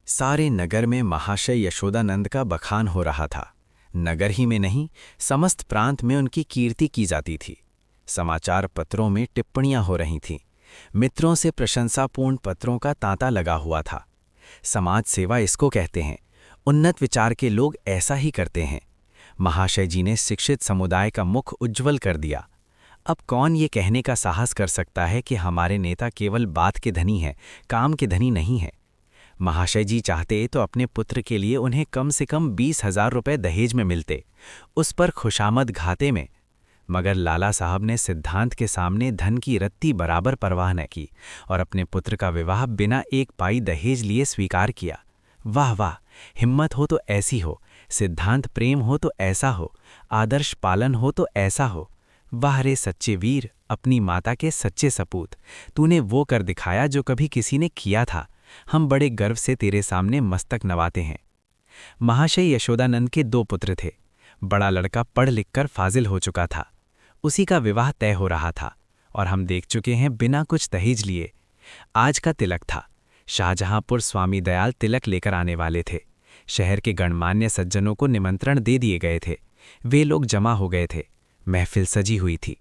सारे नगर में महाशय यशोदानंद का बखान हो रहा था। नगर ही में नहीं, समस्त प्रांत में उनकी कीर्ति की जाती थी। समाचार पत्रों में टिप्पणियां हो रही थीं। मित्रों से प्रशंसापूर्ण पत्रों का तांता लगा हुआ था। समाज सेवा इसको कहते हैं। उन्नत विचार के लोग ऐसा ही करते हैं। महाशय जी ने शिक्षित समुदाय का मुख उज्ज्वल कर दिया। अब कौन ये कहने का साहस कर सकता है कि हमारे नेता केवल बात के धनी हैं, काम के धनी नहीं हैं। महाशय जी चाहते तो अपने पुत्र के लिए उन्हें कम से कम 20,000 रुपये दहेज में मिलते, उस पर खुशामद घाते में। मगर लाला साहब ने सिद्धांत के सामने धन की रत्ती बराबर परवाह न की और अपने पुत्र का विवाह बिना एक पाई दहेज लिए स्वीकार किया। वाह वाह, हिम्मत हो तो ऐसी हो, सिद्धांत प्रेम हो तो ऐसा हो, आदर्श पालन हो तो ऐसा हो। वाह रे सच्चे वीर, अपनी माता के सच्चे सपूत, तूने वो कर दिखाया जो कभी किसी ने किया था। हम बड़े गर्व से तेरे सामने मस्तक नवाते हैं। महाशय यशोदानंद के 2 पुत्र थे। बड़ा लड़का पढ़ लिखकर फाजिल हो चुका था। उसी का विवाह तय हो रहा था और हम देख चुके हैं बिना कुछ दहेज लिए। आज का तिलक था। शाहजहांपुर स्वामी दयाल तिलक लेकर आने वाले थे। शहर के गणमान्य सज्जनों को निमंत्रण दे दिए गए थे। वे लोग जमा हो गए थे। महफिल सजी हुई थी।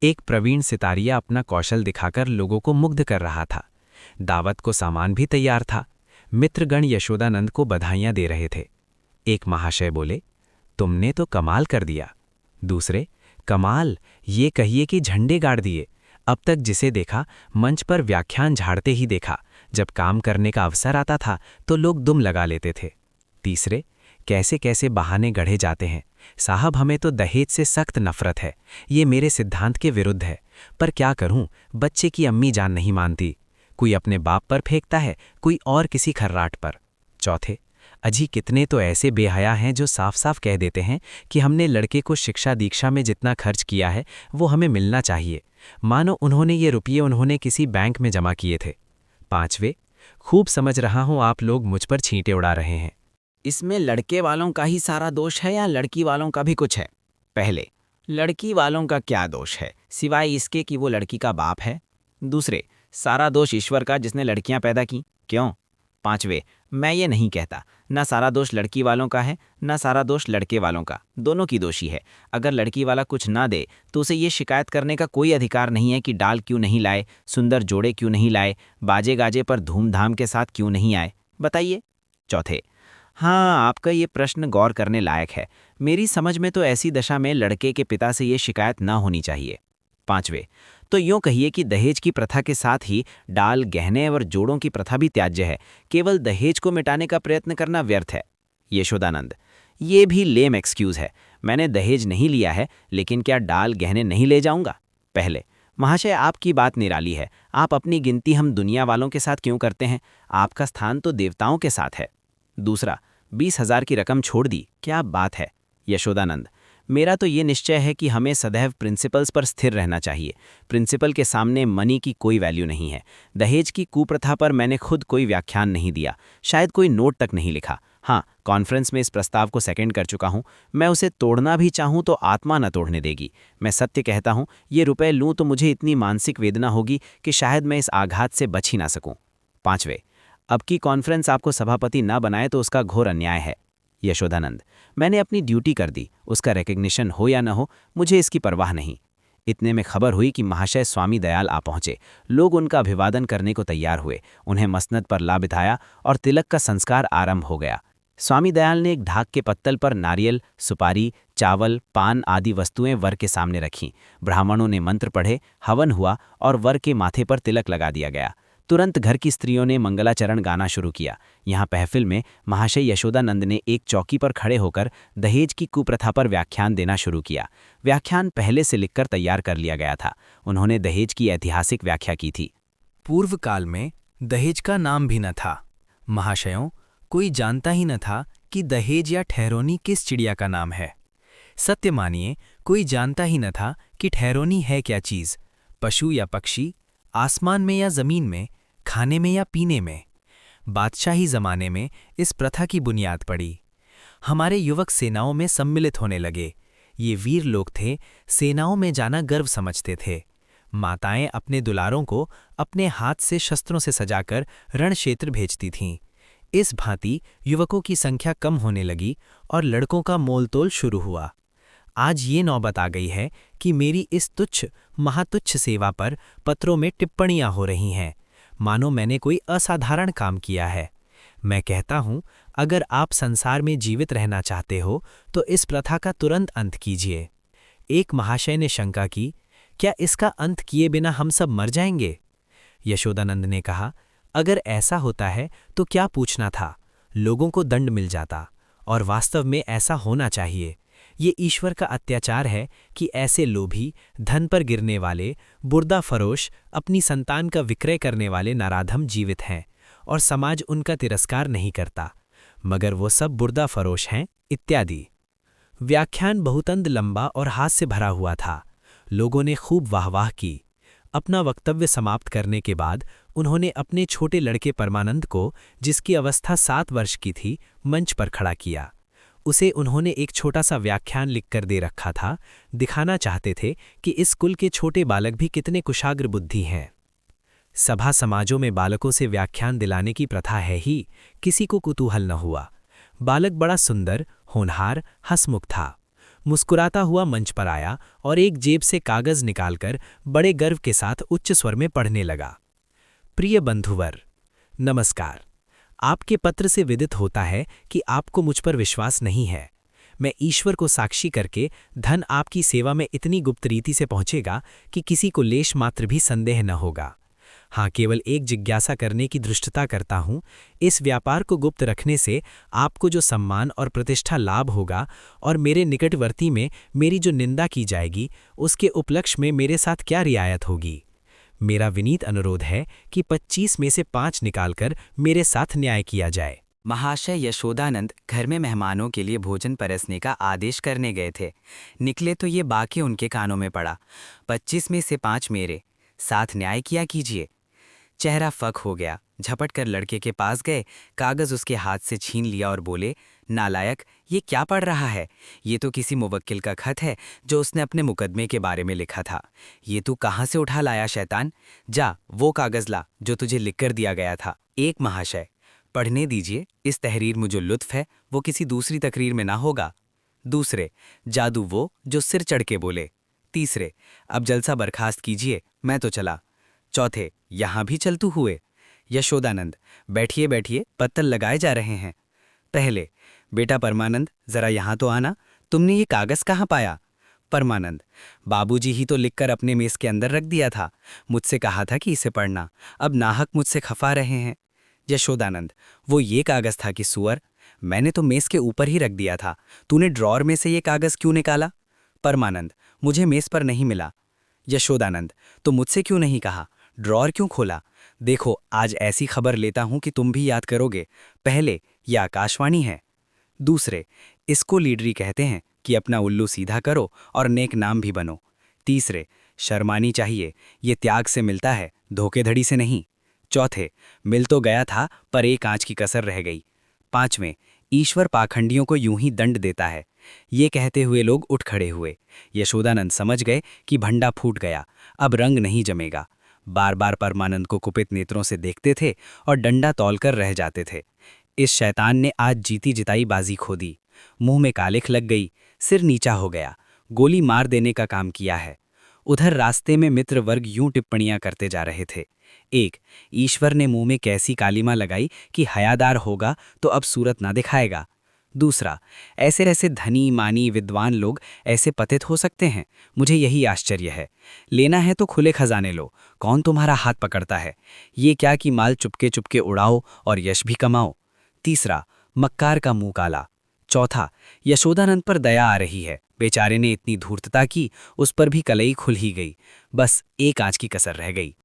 एक प्रवीण सितारिया अपना कौशल दिखाकर लोगों को मुग्ध कर रहा था। दावत को सामान भी तैयार था। मित्रगण यशोदानंद को बधाइयां दे रहे थे। एक महाशय बोले, तुमने तो कमाल कर दिया। दूसरे, कमाल ये कहिए कि झंडे गाड़ दिए। अब तक जिसे देखा मंच पर व्याख्यान झाड़ते ही देखा। जब काम करने का अवसर आता था तो लोग दुम लगा लेते थे। तीसरे, कैसे कैसे बहाने गढ़े जाते हैं। साहब, हमें तो दहेज से सख्त नफरत है। ये मेरे सिद्धांत के विरुद्ध है, पर क्या करूं, बच्चे की अम्मी जान नहीं मानती। कोई अपने बाप पर फेंकता है, कोई और किसी खर्राट पर। चौथे, अजी कितने तो ऐसे बेहया हैं जो साफ साफ कह देते हैं कि हमने लड़के को शिक्षा दीक्षा में जितना खर्च किया है वो हमें मिलना चाहिए, मानो उन्होंने ये रुपये उन्होंने किसी बैंक में जमा किए थे। पांचवे, खूब समझ रहा हूं आप लोग मुझ पर छींटे उड़ा रहे हैं। इसमें लड़के वालों का ही सारा दोष है या लड़की वालों का भी कुछ है? पहले, लड़की वालों का क्या दोष है सिवाय इसके कि वो लड़की का बाप है? दूसरे, सारा दोष ईश्वर का जिसने लड़कियां पैदा की, क्यों? पांचवे, मैं ये नहीं कहता, ना सारा दोष लड़की वालों का है ना सारा दोष लड़के वालों का, दोनों की दोषी है। अगर लड़की वाला कुछ ना दे तो उसे ये शिकायत करने का कोई अधिकार नहीं है कि डाल क्यों नहीं लाए, सुंदर जोड़े क्यों नहीं लाए, बाजे गाजे पर धूमधाम के साथ क्यों नहीं आए, बताइए। चौथे, हाँ, आपका ये प्रश्न गौर करने लायक है। मेरी समझ में तो ऐसी दशा में लड़के के पिता से ये शिकायत ना होनी चाहिए। पांचवे, तो यूं कहिए कि दहेज की प्रथा के साथ ही डाल, गहने और जोड़ों की प्रथा भी त्याज्य है। केवल दहेज को मिटाने का प्रयत्न करना व्यर्थ है। यशोदानंद, ये भी लेम एक्सक्यूज है। मैंने दहेज नहीं लिया है, लेकिन क्या डाल गहने नहीं ले जाऊंगा? पहले, महाशय आपकी बात निराली है। आप अपनी गिनती हम दुनिया वालों के साथ क्यों करते हैं? आपका स्थान तो देवताओं के साथ है। दूसरा, 20,000 की रकम छोड़ दी, क्या बात है? यशोदानंद, मेरा तो ये निश्चय है कि हमें सदैव प्रिंसिपल्स पर स्थिर रहना चाहिए। प्रिंसिपल के सामने मनी की कोई वैल्यू नहीं है। दहेज की कुप्रथा पर मैंने खुद कोई व्याख्यान नहीं दिया, शायद कोई नोट तक नहीं लिखा। हाँ, कॉन्फ्रेंस में इस प्रस्ताव को सेकेंड कर चुका हूँ। मैं उसे तोड़ना भी चाहूँ तो आत्मा न तोड़ने देगी। मैं सत्य कहता हूँ, ये रुपए लूँ तो मुझे इतनी मानसिक वेदना होगी कि शायद मैं इस आघात से बच ही ना सकूँ। पांचवे, अब की कॉन्फ्रेंस आपको सभापति ना बनाए तो उसका घोर अन्याय है। यशोदानंद, मैंने अपनी ड्यूटी कर दी, उसका रिकग्निशन हो या न हो मुझे इसकी परवाह नहीं। इतने में खबर हुई कि महाशय स्वामी दयाल आ पहुंचे। लोग उनका अभिवादन करने को तैयार हुए, उन्हें मसनद पर ला बिठाया और तिलक का संस्कार आरंभ हो गया। स्वामी दयाल ने एक ढाक के पत्तल पर नारियल, सुपारी, चावल, पान आदि वस्तुएं वर के सामने रखीं। ब्राह्मणों ने मंत्र पढ़े, हवन हुआ और वर के माथे पर तिलक लगा दिया गया। तुरंत घर की स्त्रियों ने मंगलाचरण गाना शुरू किया। यहाँ महफिल में महाशय यशोदानंद ने एक चौकी पर खड़े होकर दहेज की कुप्रथा पर व्याख्यान देना शुरू किया। व्याख्यान पहले से लिखकर तैयार कर लिया गया था। उन्होंने दहेज की ऐतिहासिक व्याख्या की थी। पूर्व काल में दहेज का नाम भी न था। महाशयों, कोई जानता ही न था कि दहेज या ठहरोनी किस चिड़िया का नाम है। सत्य मानिए, कोई जानता ही न था कि ठहरोनी है क्या चीज़, पशु या पक्षी, आसमान में या जमीन में, खाने में या पीने में। बादशाही जमाने में इस प्रथा की बुनियाद पड़ी। हमारे युवक सेनाओं में सम्मिलित होने लगे। ये वीर लोग थे, सेनाओं में जाना गर्व समझते थे। माताएं अपने दुलारों को अपने हाथ से शस्त्रों से सजाकर रण क्षेत्र भेजती थीं। इस भांति युवकों की संख्या कम होने लगी और लड़कों का मोलतोल शुरू हुआ। आज ये नौबत आ गई है कि मेरी इस तुच्छ महातुच्छ सेवा पर पत्रों में टिप्पणियां हो रही हैं, मानो मैंने कोई असाधारण काम किया है। मैं कहता हूं, अगर आप संसार में जीवित रहना चाहते हो तो इस प्रथा का तुरंत अंत कीजिए। एक महाशय ने शंका की, क्या इसका अंत किए बिना हम सब मर जाएंगे? यशोदानंद ने कहा, अगर ऐसा होता है तो क्या पूछना था, लोगों को दंड मिल जाता। और वास्तव में ऐसा होना चाहिए। ये ईश्वर का अत्याचार है कि ऐसे लोभी, धन पर गिरने वाले, बुर्दा फरोश, अपनी संतान का विक्रय करने वाले नराधम जीवित हैं और समाज उनका तिरस्कार नहीं करता, मगर वो सब बुर्दा फरोश हैं इत्यादि। व्याख्यान बहुतंद लंबा और हास्य से भरा हुआ था। लोगों ने खूब वाहवाह की। अपना वक्तव्य समाप्त करने के बाद उन्होंने अपने छोटे लड़के परमानंद को, जिसकी अवस्था 7 वर्ष की थी, मंच पर खड़ा किया। उसे उन्होंने एक छोटा सा व्याख्यान लिखकर दे रखा था। दिखाना चाहते थे कि इस कुल के छोटे बालक भी कितने कुशाग्र बुद्धि हैं। सभा समाजों में बालकों से व्याख्यान दिलाने की प्रथा है ही, किसी को कुतूहल न हुआ। बालक बड़ा सुंदर, होनहार, हंसमुख था। मुस्कुराता हुआ मंच पर आया और एक जेब से कागज निकालकर बड़े गर्व के साथ उच्च स्वर में पढ़ने लगा। प्रिय बंधुवर, नमस्कार। आपके पत्र से विदित होता है कि आपको मुझ पर विश्वास नहीं है। मैं ईश्वर को साक्षी करके धन आपकी सेवा में इतनी गुप्त रीति से पहुंचेगा कि किसी को लेश मात्र भी संदेह न होगा। हाँ, केवल एक जिज्ञासा करने की धृष्टता करता हूँ। इस व्यापार को गुप्त रखने से आपको जो सम्मान और प्रतिष्ठा लाभ होगा और मेरे निकटवर्ती में मेरी जो निंदा की जाएगी, उसके उपलक्ष्य में मेरे साथ क्या रियायत होगी। मेरा विनीत अनुरोध है कि 25 में से 5 निकालकर मेरे साथ न्याय किया जाए। महाशय यशोदानंद घर में मेहमानों के लिए भोजन परसने का आदेश करने गए थे। निकले तो ये बाकी उनके कानों में पड़ा। 25 में से 5 मेरे साथ न्याय किया कीजिए। चेहरा फक हो गया। झपट कर लड़के के पास गए, कागज उसके हाथ से छीन लिया और बोले, नालायक, ये क्या पढ़ रहा है? ये तो किसी मुवक्किल का खत है जो उसने अपने मुकदमे के बारे में लिखा था। ये तू कहाँ से उठा लाया शैतान? जा वो कागज ला जो तुझे लिखकर दिया गया था। एक महाशय, पढ़ने दीजिए। इस तहरीर में जो लुत्फ है वो किसी दूसरी तकरीर में ना होगा। दूसरे, जादू वो जो सिर चढ़ के बोले। तीसरे, अब जलसा बर्खास्त कीजिए, मैं तो चला। चौथे, यहाँ भी चलतू हुए। यशोदानंद, बैठिए बैठिए, पत्तल लगाए जा रहे हैं। पहले, बेटा परमानंद, जरा यहाँ तो आना। तुमने ये कागज कहाँ पाया? परमानंद, बाबूजी ही तो लिखकर अपने मेज के अंदर रख दिया था। मुझसे कहा था कि इसे पढ़ना। अब नाहक मुझसे खफा रहे हैं। यशोदानंद, वो ये कागज था कि सुअर? मैंने तो मेज के ऊपर ही रख दिया था। तूने ड्रॉर में से ये कागज क्यों निकाला? परमानंद, मुझे मेज पर नहीं मिला। यशोदानंद, तो मुझसे क्यों नहीं कहा? ड्रॉर क्यों खोला? देखो, आज ऐसी खबर लेता हूं कि तुम भी याद करोगे। पहले, ये आकाशवाणी है। दूसरे, इसको लीडरी कहते हैं कि अपना उल्लू सीधा करो और नेक नाम भी बनो। तीसरे, शर्मानी चाहिए, ये त्याग से मिलता है, धोखेधड़ी से नहीं। चौथे, मिल तो गया था पर एक आंच की कसर रह गई। पांचवें, ईश्वर पाखंडियों को यूं ही दंड देता है। ये कहते हुए लोग उठ खड़े हुए। यशोदानंद समझ गए कि भंडा फूट गया, अब रंग नहीं जमेगा। बार बार परमानंद को कुपित नेत्रों से देखते थे और डंडा तौलकर रह जाते थे। इस शैतान ने आज जीती जिताई बाजी खो दी। मुंह में कालिख लग गई, सिर नीचा हो गया, गोली मार देने का काम किया है। उधर रास्ते में मित्र वर्ग यूं टिप्पणियां करते जा रहे थे। एक, ईश्वर ने मुंह में कैसी कालीमा लगाई कि हयादार होगा तो अब सूरत ना दिखाएगा। दूसरा, ऐसे ऐसे धनी मानी विद्वान लोग ऐसे पतित हो सकते हैं, मुझे यही आश्चर्य है। लेना है तो खुले खजाने लो, कौन तुम्हारा हाथ पकड़ता है? ये क्या कि माल चुपके चुपके उड़ाओ और यश भी कमाओ। तीसरा, मक्कार का मुंह काला। चौथा, यशोदानंद पर दया आ रही है, बेचारे ने इतनी धूर्तता की, उस पर भी कलई खुल ही गई। बस एक आंच की कसर रह गई।